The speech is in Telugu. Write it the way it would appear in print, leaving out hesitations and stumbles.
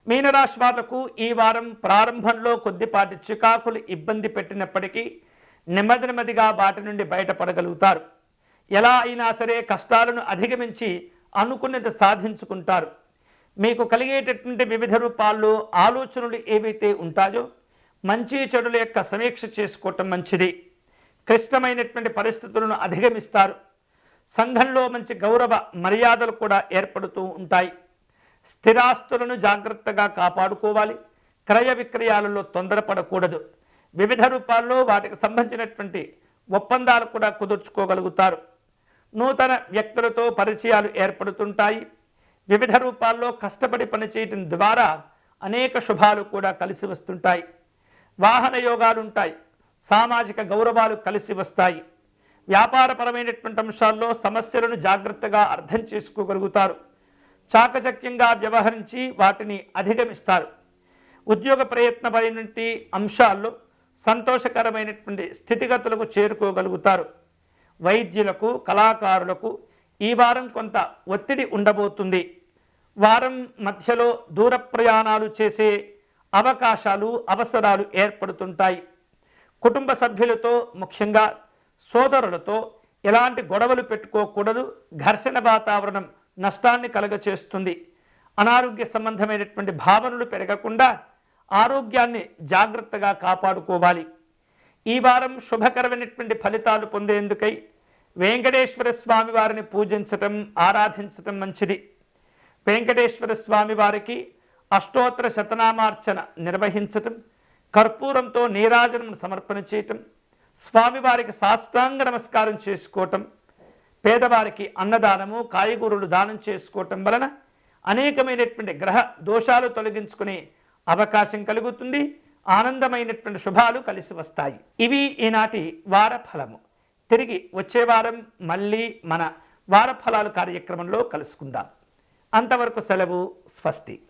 మీనరాశి వాళ్లకు ఈ వారం ప్రారంభంలో కొద్దిపాటి చికాకులు ఇబ్బంది పెట్టినప్పటికీ నెమ్మదిగా వాటి నుండి బయటపడగలుగుతారు. ఎలా అయినా సరే కష్టాలను అధిగమించి అనుకున్నది సాధించుకుంటారు. మీకు కలిగేటటువంటి వివిధ రూపాల్లో ఆలోచనలు ఏవైతే ఉంటాయో మంచి చెడుల యొక్క సమీక్ష చేసుకోవటం మంచిది. క్లిష్టమైనటువంటి పరిస్థితులను అధిగమిస్తారు. సంఘంలో మంచి గౌరవ మర్యాదలు కూడా ఏర్పడుతూ ఉంటాయి. స్థిరాస్తులను జాగ్రత్తగా కాపాడుకోవాలి. క్రయ విక్రయాలలో తొందరపడకూడదు. వివిధ రూపాల్లో వాటికి సంబంధించినటువంటి ఒప్పందాలు కూడా కుదుర్చుకోగలుగుతారు. నూతన వ్యక్తులతో పరిచయాలు ఏర్పడుతుంటాయి. వివిధ రూపాల్లో కష్టపడి పనిచేయటం ద్వారా అనేక శుభాలు కూడా కలిసి వస్తుంటాయి. వాహన యోగాలు ఉంటాయి. సామాజిక గౌరవాలు కలిసి వస్తాయి. వ్యాపారపరమైనటువంటి అంశాల్లో సమస్యలను జాగ్రత్తగా అర్థం చేసుకోగలుగుతారు. చాకచక్యంగా వ్యవహరించి వాటిని అధిగమిస్తారు. ఉద్యోగ ప్రయత్నపైనటువంటి అంశాల్లో సంతోషకరమైనటువంటి స్థితిగతులకు చేరుకోగలుగుతారు. వైద్యులకు, కళాకారులకు ఈ వారం కొంత ఒత్తిడి ఉండబోతుంది. వారం మధ్యలో దూర ప్రయాణాలు చేసే అవకాశాలు, అవసరాలు ఏర్పడుతుంటాయి. కుటుంబ సభ్యులతో, ముఖ్యంగా సోదరులతో ఎలాంటి గొడవలు పెట్టుకోకూడదు. ఘర్షణ వాతావరణం నష్టాన్ని కలుగచేస్తుంది. అనారోగ్య సంబంధమైనటువంటి భావనలు పెరగకుండా ఆరోగ్యాన్ని జాగ్రత్తగా కాపాడుకోవాలి. ఈ వారం శుభకరమైనటువంటి ఫలితాలు పొందేందుకై వెంకటేశ్వర స్వామి వారిని పూజించటం, ఆరాధించటం మంచిది. వెంకటేశ్వర స్వామి వారికి అష్టోత్తర శతనామార్చన నిర్వహించటం, కర్పూరంతో నీరాజనం సమర్పణ చేయటం, స్వామివారికి సాష్టాంగ నమస్కారం చేసుకోవటం, పేదవారికి అన్నదానము, కాయగూరలు దానం చేసుకోవటం వలన అనేకమైనటువంటి గ్రహ దోషాలు తొలగించుకునే అవకాశం కలుగుతుంది. ఆనందమైనటువంటి శుభాలు కలిసి వస్తాయి. ఇవి ఈనాటి వార ఫలము. తిరిగి వచ్చే వారం మళ్ళీ మన వార ఫలాలు కార్యక్రమంలో కలుసుకుందాం. అంతవరకు సెలవు. స్వస్తి.